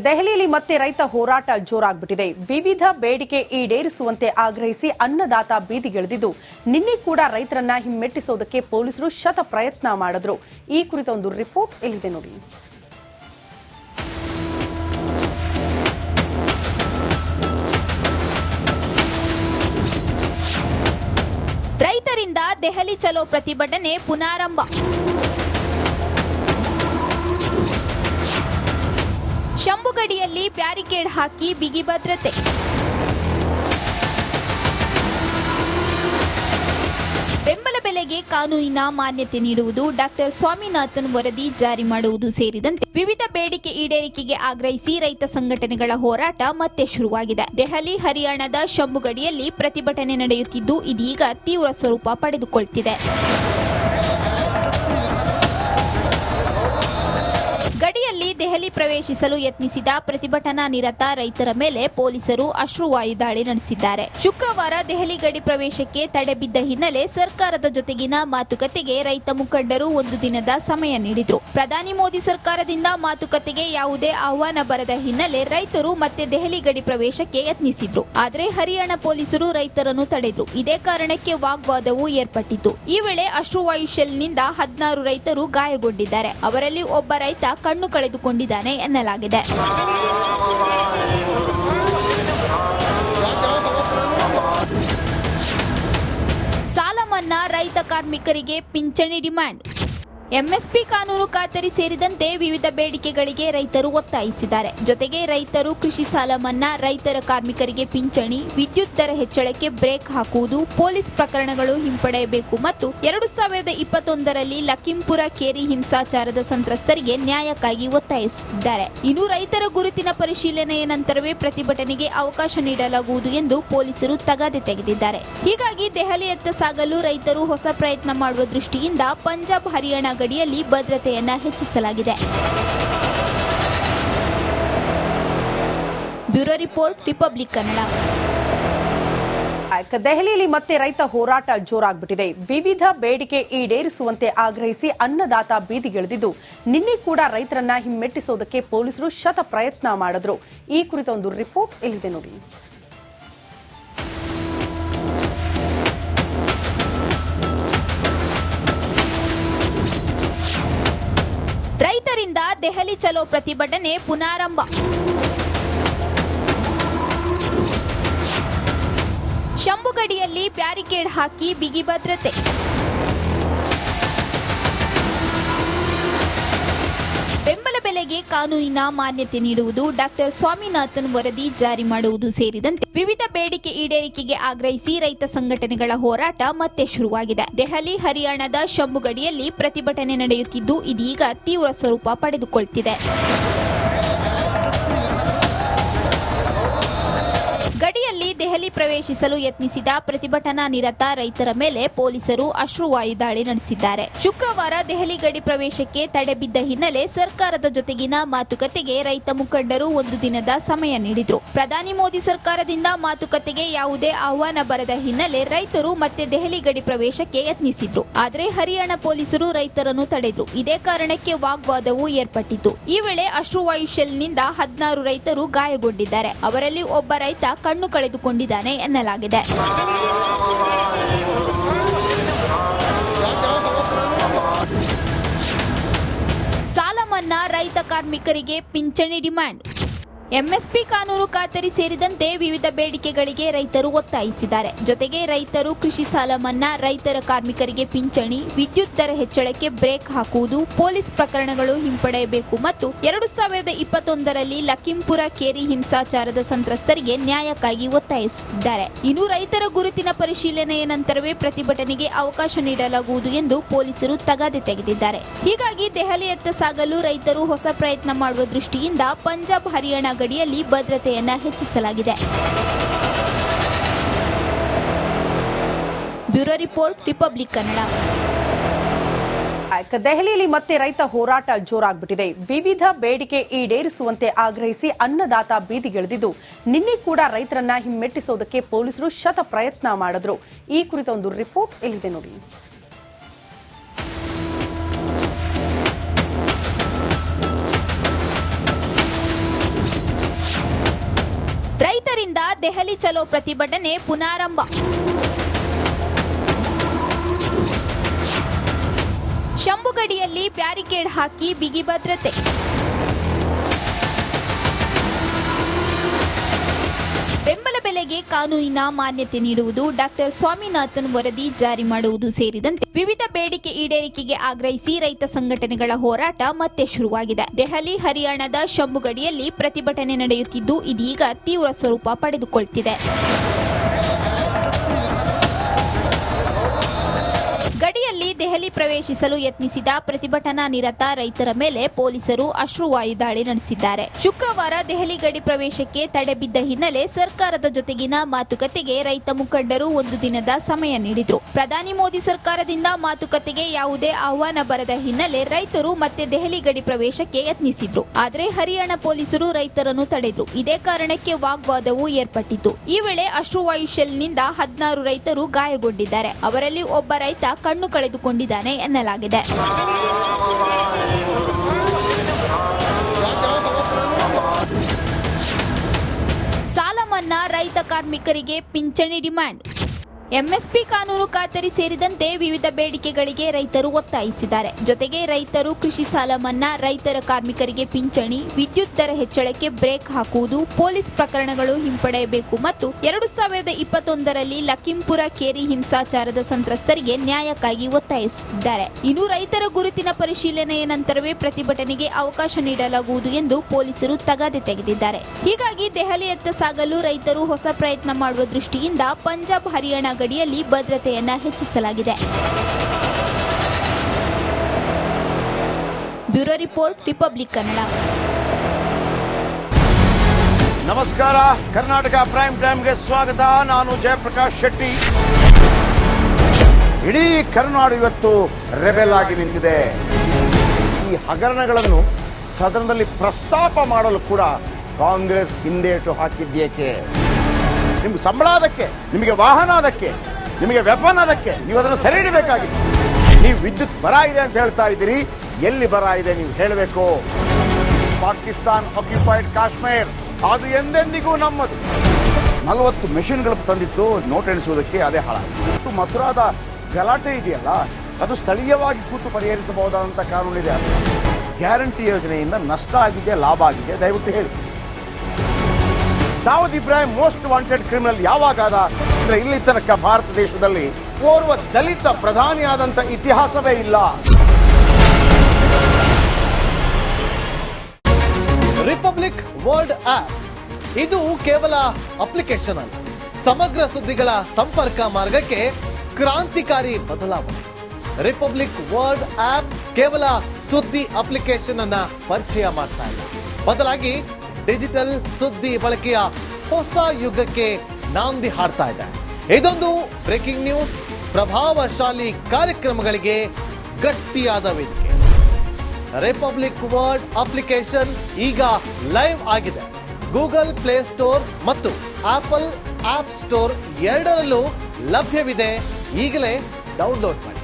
ದೆಹಲಿಯಲ್ಲಿ ಮತ್ತೆ ರೈತ ಹೋರಾಟ ಜೋರಾಗ್ಬಿಟ್ಟಿದೆ. ವಿವಿಧ ಬೇಡಿಕೆ ಈಡೇರಿಸುವಂತೆ ಆಗ್ರಹಿಸಿ ಅನ್ನದಾತ ಬೀದಿಗಿಳಿದಿದ್ದು, ನಿನ್ನೆ ಕೂಡ ರೈತರನ್ನ ಹಿಮ್ಮೆಟ್ಟಿಸೋದಕ್ಕೆ ಪೊಲೀಸರು ಶತ ಪ್ರಯತ್ನ ಮಾಡಿದ್ರು. ಈ ಕುರಿತ ಒಂದು ರಿಪೋರ್ಟ್ ಇಲ್ಲಿದೆ ನೋಡಿ. ರೈತರಿಂದ ದೆಹಲಿ ಚಲೋ ಪ್ರತಿಭಟನೆ ಪುನಾರಂಭ. ಶಂಭುಗಡಿಯಲ್ಲಿ ಬ್ಯಾರಿಕೇಡ್ ಹಾಕಿ ಬಿಗಿ ಭದ್ರತೆ. ಬೆಂಬಲ ಬೆಲೆಗೆ ಕಾನೂನಿನ ಮಾನ್ಯತೆ ನೀಡುವುದು, ಡಾಕ್ಟರ್ ಸ್ವಾಮಿನಾಥನ್ ವರದಿ ಜಾರಿ ಮಾಡುವುದು ಸೇರಿದಂತೆ ವಿವಿಧ ಬೇಡಿಕೆ ಈಡೇರಿಕೆಗೆ ಆಗ್ರಹಿಸಿ ರೈತ ಸಂಘಟನೆಗಳ ಹೋರಾಟ ಮತ್ತೆ ಶುರುವಾಗಿದೆ. ದೆಹಲಿ, ಹರಿಯಾಣದ ಶಂಭುಗಡಿಯಲ್ಲಿ ಪ್ರತಿಭಟನೆ ನಡೆಯುತ್ತಿದ್ದು, ಇದೀಗ ತೀವ್ರ ಸ್ವರೂಪ ಪಡೆದುಕೊಳ್ಳುತ್ತಿದೆ. ಗಡಿಯಲ್ಲಿ ದೆಹಲಿ ಪ್ರವೇಶಿಸಲು ಯತ್ನಿಸಿದ ಪ್ರತಿಭಟನಾ ನಿರತ ರೈತರ ಮೇಲೆ ಪೊಲೀಸರು ಅಶ್ರುವಾಯು ದಾಳಿ ನಡೆಸಿದ್ದಾರೆ. ಶುಕ್ರವಾರ ದೆಹಲಿ ಗಡಿ ಪ್ರವೇಶಕ್ಕೆ ತಡೆ ಬಿದ್ದ ಹಿನ್ನೆಲೆ ಸರ್ಕಾರದ ಜೊತೆಗಿನ ಮಾತುಕತೆಗೆ ರೈತ ಮುಖಂಡರು ಒಂದು ದಿನದ ಸಮಯ ನೀಡಿದ್ರು. ಪ್ರಧಾನಿ ಮೋದಿ ಸರ್ಕಾರದಿಂದ ಮಾತುಕತೆಗೆ ಯಾವುದೇ ಆಹ್ವಾನ ಬರದ ಹಿನ್ನೆಲೆ ರೈತರು ಮತ್ತೆ ದೆಹಲಿ ಗಡಿ ಪ್ರವೇಶಕ್ಕೆ ಯತ್ನಿಸಿದ್ರು. ಆದರೆ ಹರಿಯಾಣ ಪೊಲೀಸರು ರೈತರನ್ನು ತಡೆದ್ರು. ಇದೇ ಕಾರಣಕ್ಕೆ ವಾಗ್ವಾದವೂ ಏರ್ಪಟ್ಟಿತು. ಈ ವೇಳೆ ಅಶ್ರುವಾಯು ಶೆಲ್ನಿಂದ 16 ರೈತರು ಗಾಯಗೊಂಡಿದ್ದಾರೆ. ಅವರಲ್ಲಿ ಒಬ್ಬ ರೈತ ಕಣ್ಣು ಕಳೆದುಕೊಂಡಿದ್ದಾನೆ ಎನ್ನಲಾಗಿದೆ. ಸಾಲ ಮನ್ನಾ, ರೈತ ಕಾರ್ಮಿಕರಿಗೆ ಪಿಂಚಣಿ ಡಿಮ್ಯಾಂಡ್. ಎಂಎಸ್ಪಿ ಕಾನೂನು ಖಾತರಿ ಸೇರಿದಂತೆ ವಿವಿಧ ಬೇಡಿಕೆಗಳಿಗೆ ರೈತರು ಒತ್ತಾಯಿಸಿದ್ದಾರೆ. ಜೊತೆಗೆ ರೈತರು ಕೃಷಿ ಸಾಲ ಮನ್ನಾ, ರೈತರ ಕಾರ್ಮಿಕರಿಗೆ ಪಿಂಚಣಿ, ವಿದ್ಯುತ್ ದರ ಹೆಚ್ಚಳಕ್ಕೆ ಬ್ರೇಕ್ ಹಾಕುವುದು, ಪೊಲೀಸ್ ಪ್ರಕರಣಗಳು ಹಿಂಪಡೆಯಬೇಕು ಮತ್ತು 2021ರಲ್ಲಿ ಲಖೀಂಪುರ ಕೇರಿ ಹಿಂಸಾಚಾರದ ಸಂತ್ರಸ್ತರಿಗೆ ನ್ಯಾಯಕ್ಕಾಗಿ ಒತ್ತಾಯಿಸುತ್ತಿದ್ದಾರೆ. ಇನ್ನು ರೈತರ ಗುರುತಿನ ಪರಿಶೀಲನೆಯ ನಂತರವೇ ಪ್ರತಿಭಟನೆಗೆ ಅವಕಾಶ ನೀಡಲಾಗುವುದು ಎಂದು ಪೊಲೀಸರು ತಗಾದೆ ತೆಗೆದಿದ್ದಾರೆ. ಹೀಗಾಗಿ ದೆಹಲಿಯತ್ತ ಸಾಗಲು ರೈತರು ಹೊಸ ಪ್ರಯತ್ನ ಮಾಡುವ ದೃಷ್ಟಿಯಿಂದ ಪಂಜಾಬ್, ಹರಿಯಾಣ ಗಡಿಯಲ್ಲಿ ಭದ್ರತೆಯನ್ನ ಹೆಚ್ಚಿಸಲಾಗಿದೆ. Bureau report, republic Kannada. ದೆಹಲಿಯಲ್ಲಿ ಮತ್ತೆ ರೈತ ಹೋರಾಟ ಜೋರಾಗ್ಬಿಟ್ಟಿದೆ. ವಿವಿಧ ಬೇಡಿಕೆ ಈಡೇರಿಸುವಂತೆ ಆಗ್ರಹಿಸಿ ಅನ್ನದಾತ ಬೀದಿಗಿಳಿದಿದ್ದು, ನಿನ್ನೆ ಕೂಡ ರೈತರನ್ನ ಹಿಮ್ಮೆಟ್ಟಿಸೋದಕ್ಕೆ ಪೊಲೀಸರು ಶತ ಪ್ರಯತ್ನ ಮಾಡಿದ್ರು. ಈ ಕುರಿತ ಒಂದು ರಿಪೋರ್ಟ್ ಇಲ್ಲಿದೆ ನೋಡಿ. ರೈತರಿಂದ ದೆಹಲಿ ಚಲೋ ಪ್ರತಿಭಟನೆ ಪುನಾರಂಭ. ಶಂಭುಗಡಿಯಲ್ಲಿ ಬ್ಯಾರಿಕೇಡ್ ಹಾಕಿ ಬಿಗಿ ಭದ್ರತೆ. ಬೆಂಬಲ ಬೆಲೆಗೆ ಕಾನೂನಿನ ಮಾನ್ಯತೆ ನೀಡುವುದು, ಡಾಕ್ಟರ್ ಸ್ವಾಮಿನಾಥನ್ ವರದಿ ಜಾರಿ ಮಾಡುವುದು ಸೇರಿದಂತೆ ವಿವಿಧ ಬೇಡಿಕೆ ಈಡೇರಿಕೆಗೆ ಆಗ್ರಹಿಸಿ ರೈತ ಸಂಘಟನೆಗಳ ಹೋರಾಟ ಮತ್ತೆ ಶುರುವಾಗಿದೆ. ದೆಹಲಿ, ಹರಿಯಾಣದ ಶಂಭುಗಡಿಯಲ್ಲಿ ಪ್ರತಿಭಟನೆ ನಡೆಯುತ್ತಿದ್ದು, ಇದೀಗ ತೀವ್ರ ಸ್ವರೂಪ ಪಡೆದುಕೊಳ್ಳುತ್ತಿದೆ. ಗಡಿಯಲ್ಲಿ ದೆಹಲಿ ಪ್ರವೇಶಿಸಲು ಯತ್ನಿಸಿದ ಪ್ರತಿಭಟನಾ ನಿರತ ರೈತರ ಮೇಲೆ ಪೊಲೀಸರು ಅಶ್ರುವಾಯು ದಾಳಿ ನಡೆಸಿದ್ದಾರೆ. ಶುಕ್ರವಾರ ದೆಹಲಿ ಗಡಿ ಪ್ರವೇಶಕ್ಕೆ ತಡೆ ಬಿದ್ದ ಹಿನ್ನೆಲೆ ಸರ್ಕಾರದ ಜೊತೆಗಿನ ಮಾತುಕತೆಗೆ ರೈತ ಮುಖಂಡರು ಒಂದು ದಿನದ ಸಮಯ ನೀಡಿದ್ರು. ಪ್ರಧಾನಿ ಮೋದಿ ಸರ್ಕಾರದಿಂದ ಮಾತುಕತೆಗೆ ಯಾವುದೇ ಆಹ್ವಾನ ಬರದ ಹಿನ್ನೆಲೆ ರೈತರು ಮತ್ತೆ ದೆಹಲಿ ಗಡಿ ಪ್ರವೇಶಕ್ಕೆ ಯತ್ನಿಸಿದ್ರು. ಆದರೆ ಹರಿಯಾಣ ಪೊಲೀಸರು ರೈತರನ್ನು ತಡೆದ್ರು. ಇದೇ ಕಾರಣಕ್ಕೆ ವಾಗ್ವಾದವೂ ಏರ್ಪಟ್ಟಿತು. ಈ ವೇಳೆ ಅಶ್ರುವಾಯು ಶೆಲ್ನಿಂದ 16 ರೈತರು ಗಾಯಗೊಂಡಿದ್ದಾರೆ. ಅವರಲ್ಲಿ ಒಬ್ಬ ರೈತ ಕಣ್ಣು ಕಳೆದುಕೊಂಡಿದ್ದಾನೆ ಎನ್ನಲಾಗಿದೆ. ಸಾಲ ಮನ್ನಾ, ರೈತ ಕಾರ್ಮಿಕರಿಗೆ ಪಿಂಚಣಿ ಡಿಮ್ಯಾಂಡ್. ಎಂಎಸ್ಪಿ ಕಾನೂನು ಖಾತರಿ ಸೇರಿದಂತೆ ವಿವಿಧ ಬೇಡಿಕೆಗಳಿಗೆ ರೈತರು ಒತ್ತಾಯಿಸಿದ್ದಾರೆ. ಜೊತೆಗೆ ರೈತರು ಕೃಷಿ ಸಾಲ ಮನ್ನಾ, ರೈತರ ಕಾರ್ಮಿಕರಿಗೆ ಪಿಂಚಣಿ, ವಿದ್ಯುತ್ ದರ ಹೆಚ್ಚಳಕ್ಕೆ ಬ್ರೇಕ್ ಹಾಕುವುದು, ಪೊಲೀಸ್ ಪ್ರಕರಣಗಳು ಹಿಂಪಡೆಯಬೇಕು ಮತ್ತು 2021ರಲ್ಲಿ ಲಖೀಂಪುರ ಕೇರಿ ಹಿಂಸಾಚಾರದ ಸಂತ್ರಸ್ತರಿಗೆ ನ್ಯಾಯಕ್ಕಾಗಿ ಒತ್ತಾಯಿಸುತ್ತಿದ್ದಾರೆ. ಇನ್ನು ರೈತರ ಗುರುತಿನ ಪರಿಶೀಲನೆಯ ನಂತರವೇ ಪ್ರತಿಭಟನೆಗೆ ಅವಕಾಶ ನೀಡಲಾಗುವುದು ಎಂದು ಪೊಲೀಸರು ತಗಾದೆ ತೆಗೆದಿದ್ದಾರೆ. ಹೀಗಾಗಿ ದೆಹಲಿಯತ್ತ ಸಾಗಲು ರೈತರು ಹೊಸ ಪ್ರಯತ್ನ ಮಾಡುವ ದೃಷ್ಟಿಯಿಂದ ಪಂಜಾಬ್, ಹರಿಯಾಣ ಗಡಿಯಲ್ಲಿ ಭದ್ರತೆಯನ್ನ ಹೆಚ್ಚಿಸಲಾಗಿದೆ. Bureau report, republic Kannada. ದೆಹಲಿಯಲ್ಲಿ ಮತ್ತೆ ರೈತ ಹೋರಾಟ ಜೋರಾಗ್ಬಿಟ್ಟಿದೆ. ವಿವಿಧ ಬೇಡಿಕೆ ಈಡೇರಿಸುವಂತೆ ಆಗ್ರಹಿಸಿ ಅನ್ನದಾತ ಬೀದಿಗಿಳಿದಿದ್ದು, ನಿನ್ನೆ ಕೂಡ ರೈತರನ್ನ ಹಿಮ್ಮೆಟ್ಟಿಸೋದಕ್ಕೆ ಪೊಲೀಸರು ಶತ ಪ್ರಯತ್ನ ಮಾಡಿದ್ರು. ಈ ಕುರಿತ ಒಂದು ರಿಪೋರ್ಟ್ ಇಲ್ಲಿದೆ ನೋಡಿ. ದೆಹಲಿ ಚಲೋ ಪ್ರತಿಭಟನೆ ಪುನಾರಂಭ. ಶಂಭುಗಡಿಯಲ್ಲಿ ಬ್ಯಾರಿಕೇಡ್ ಹಾಕಿ ಬಿಗಿ ಭದ್ರತೆ. ಬೆಂಬಲ ಬೆಲೆಗೆ ಕಾನೂನಿನ ಮಾನ್ಯತೆ ನೀಡುವುದು, ಡಾಕ್ಟರ್ ಸ್ವಾಮಿನಾಥನ್ ವರದಿ ಜಾರಿ ಮಾಡುವುದು ಸೇರಿದಂತೆ ವಿವಿಧ ಬೇಡಿಕೆ ಈಡೇರಿಕೆಗೆ ಆಗ್ರಹಿಸಿ ರೈತ ಸಂಘಟನೆಗಳ ಹೋರಾಟ ಮತ್ತೆ ಶುರುವಾಗಿದೆ. ದೆಹಲಿ, ಹರಿಯಾಣದ ಶಂಭುಗಡಿಯಲ್ಲಿ ಪ್ರತಿಭಟನೆ ನಡೆಯುತ್ತಿದ್ದು ಇದೀಗ ತೀವ್ರ ಸ್ವರೂಪ ಪಡೆದುಕೊಳ್ಳುತ್ತಿದೆ. ಗಡಿಯಲ್ಲಿ ದೆಹಲಿ ಪ್ರವೇಶಿಸಲು ಯತ್ನಿಸಿದ ಪ್ರತಿಭಟನಾ ನಿರತ ರೈತರ ಮೇಲೆ ಪೊಲೀಸರು ಅಶ್ರುವಾಯು ದಾಳಿ ನಡೆಸಿದ್ದಾರೆ. ಶುಕ್ರವಾರ ದೆಹಲಿ ಗಡಿ ಪ್ರವೇಶಕ್ಕೆ ತಡೆ ಬಿದ್ದ ಹಿನ್ನೆಲೆ ಸರ್ಕಾರದ ಜೊತೆಗಿನ ಮಾತುಕತೆಗೆ ರೈತ ಮುಖಂಡರು ಒಂದು ದಿನದ ಸಮಯ ನೀಡಿದ್ರು. ಪ್ರಧಾನಿ ಮೋದಿ ಸರ್ಕಾರದಿಂದ ಮಾತುಕತೆಗೆ ಯಾವುದೇ ಆಹ್ವಾನ ಬರದ ಹಿನ್ನೆಲೆ ರೈತರು ಮತ್ತೆ ದೆಹಲಿ ಗಡಿ ಪ್ರವೇಶಕ್ಕೆ ಯತ್ನಿಸಿದ್ರು. ಆದರೆ ಹರಿಯಾಣ ಪೊಲೀಸರು ರೈತರನ್ನು ತಡೆದ್ರು. ಇದೇ ಕಾರಣಕ್ಕೆ ವಾಗ್ವಾದವೂ ಏರ್ಪಟ್ಟಿತು. ಈ ವೇಳೆ ಅಶ್ರುವಾಯು ಶೆಲ್ನಿಂದ 16 ರೈತರು ಗಾಯಗೊಂಡಿದ್ದಾರೆ. ಅವರಲ್ಲಿ ಒಬ್ಬ ರೈತ ಕಣ್ಣು ಕಳೆದುಕೊಂಡಿದ್ದಾನೆ ಎನ್ನಲಾಗಿದೆ. ಸಾಲ ಮನ್ನಾ, ರೈತ ಕಾರ್ಮಿಕರಿಗೆ ಪಿಂಚಣಿ ಡಿಮ್ಯಾಂಡ್. ಎಂಎಸ್ಪಿ ಕಾನೂನು ಖಾತರಿ ಸೇರಿದಂತೆ ವಿವಿಧ ಬೇಡಿಕೆಗಳಿಗೆ ರೈತರು ಒತ್ತಾಯಿಸಿದ್ದಾರೆ. ಜೊತೆಗೆ ರೈತರು ಕೃಷಿ ಸಾಲ ಮನ್ನಾ, ರೈತರ ಕಾರ್ಮಿಕರಿಗೆ ಪಿಂಚಣಿ, ವಿದ್ಯುತ್ ದರ ಹೆಚ್ಚಳಕ್ಕೆ ಬ್ರೇಕ್ ಹಾಕುವುದು, ಪೊಲೀಸ್ ಪ್ರಕರಣಗಳು ಹಿಂಪಡೆಯಬೇಕು ಮತ್ತು 2021ರಲ್ಲಿ ಲಖೀಂಪುರ ಕೇರಿ ಹಿಂಸಾಚಾರದ ಸಂತ್ರಸ್ತರಿಗೆ ನ್ಯಾಯಕ್ಕಾಗಿ ಒತ್ತಾಯಿಸುತ್ತಿದ್ದಾರೆ. ಇನ್ನು ರೈತರ ಗುರುತಿನ ಪರಿಶೀಲನೆಯ ನಂತರವೇ ಪ್ರತಿಭಟನೆಗೆ ಅವಕಾಶ ನೀಡಲಾಗುವುದು ಎಂದು ಪೊಲೀಸರು ತಗಾದೆ ತೆಗೆದಿದ್ದಾರೆ. ಹೀಗಾಗಿ ದೆಹಲಿಯತ್ತ ಸಾಗಲು ರೈತರು ಹೊಸ ಪ್ರಯತ್ನ ಮಾಡುವ ದೃಷ್ಟಿಯಿಂದ ಪಂಜಾಬ್, ಹರಿಯಾಣ ಗಡಿಯಲ್ಲಿ ಭದ್ರತೆಯನ್ನ ಹೆಚ್ಚಿಸಲಾಗಿದೆ. Bureau report, republic Kannada. ನಮಸ್ಕಾರ, ಕರ್ನಾಟಕ ಪ್ರೈಮ್ ಟೈಮ್ಗೆ ಸ್ವಾಗತ. ನಾನು ಜಯಪ್ರಕಾಶ್ ಶೆಟ್ಟಿ. ಇಡೀ ಕರ್ನಾಡು ಇವತ್ತು ರೆಬೆಲ್ ಆಗಿ ನಿಂತಿದೆ. ಈ ಹಗರಣಗಳನ್ನು ಸದನದಲ್ಲಿ ಪ್ರಸ್ತಾಪ ಮಾಡಲು ಕೂಡ ಕಾಂಗ್ರೆಸ್ ಹಿಂದೇಟು ಹಾಕಿದ್ದೇಕೆ? ನಿಮ್ಗೆ ಸಂಬಳ ಅದಕ್ಕೆ, ನಿಮಗೆ ವಾಹನ ಅದಕ್ಕೆ, ನಿಮಗೆ ವೆಪನ್ ಅದಕ್ಕೆ, ನೀವು ಅದನ್ನು ಸೆರೆ ಹಿಡಬೇಕಾಗಿತ್ತು. ನೀವು ವಿದ್ಯುತ್ ಬರ ಇದೆ ಅಂತ ಹೇಳ್ತಾ ಇದ್ದೀರಿ, ಎಲ್ಲಿ ಬರ ಇದೆ ನೀವು ಹೇಳಬೇಕು. ಪಾಕಿಸ್ತಾನ್ ಆಕ್ಯುಪೈಡ್ ಕಾಶ್ಮೀರ್ ಅದು ಎಂದೆಂದಿಗೂ ನಮ್ಮದು. 40 ಮೆಷಿನ್ಗಳು ತಂದಿತ್ತು ನೋಟ್ ಎಣಿಸುವುದಕ್ಕೆ, ಅದೇ ಹಾಳಾಯಿತು. ಮಥುರಾದ ಗಲಾಟೆ ಇದೆಯಲ್ಲ, ಅದು ಸ್ಥಳೀಯವಾಗಿ ಕೂತು ಪರಿಹರಿಸಬಹುದಾದಂಥ ಕಾನೂನಿದೆ. ಗ್ಯಾರಂಟಿ ಯೋಜನೆಯಿಂದ ನಷ್ಟ ಆಗಿದೆ, ಲಾಭ ಆಗಿದೆ, ದಯವಿಟ್ಟು ಹೇಳಿ. Dawood Ibrahim most wanted criminal ಯಾವಾಗಾದ ಅಂದ್ರೆ ಇಲ್ಲಿ ತನಕ ಭಾರತ ದೇಶದಲ್ಲಿ ಓರ್ವ ದಲಿತ ಪ್ರಧಾನಿಯಾದಂಥ ಇತಿಹಾಸವೇ ಇಲ್ಲ. ರಿಪಬ್ಲಿಕ್ ವರ್ಲ್ಡ್ ಆಪ್ ಇದು ಕೇವಲ ಅಪ್ಲಿಕೇಶನ್ ಅಲ್ಲ, ಸಮಗ್ರ ಸುದ್ದಿಗಳ ಸಂಪರ್ಕ ಮಾರ್ಗಕ್ಕೆ ಕ್ರಾಂತಿಕಾರಿ ಬದಲಾವಣೆ. ರಿಪಬ್ಲಿಕ್ ವರ್ಲ್ಡ್ ಆಪ್ ಕೇವಲ ಸುದ್ದಿ ಅಪ್ಲಿಕೇಶನ್ ಅನ್ನ ಪರಿಚಯ ಮಾಡ್ತಾ ಇಲ್ಲ, ಬದಲಾಗಿ ಡಿಜಿಟಲ್ ಸುದ್ದಿ ಬಳಕೆಯ ಹೊಸ ಯುಗಕ್ಕೆ ನಾಂದಿ ಹಾಡ್ತಾ ಇದೆ. ಇದೊಂದು ಬ್ರೇಕಿಂಗ್ ನ್ಯೂಸ್, ಪ್ರಭಾವಶಾಲಿ ಕಾರ್ಯಕ್ರಮಗಳಿಗೆ ಗಟ್ಟಿಯಾದ ವೇದಿಕೆ. ರಿಪಬ್ಲಿಕ್ ವರ್ಲ್ಡ್ ಅಪ್ಲಿಕೇಶನ್ ಈಗ ಲೈವ್ ಆಗಿದೆ. ಗೂಗಲ್ ಪ್ಲೇ ಸ್ಟೋರ್ ಮತ್ತು ಆಪಲ್ ಆಪ್ ಸ್ಟೋರ್ ಎರಡರಲ್ಲೂ ಲಭ್ಯವಿದೆ. ಈಗಲೇ ಡೌನ್ಲೋಡ್ ಮಾಡಿ.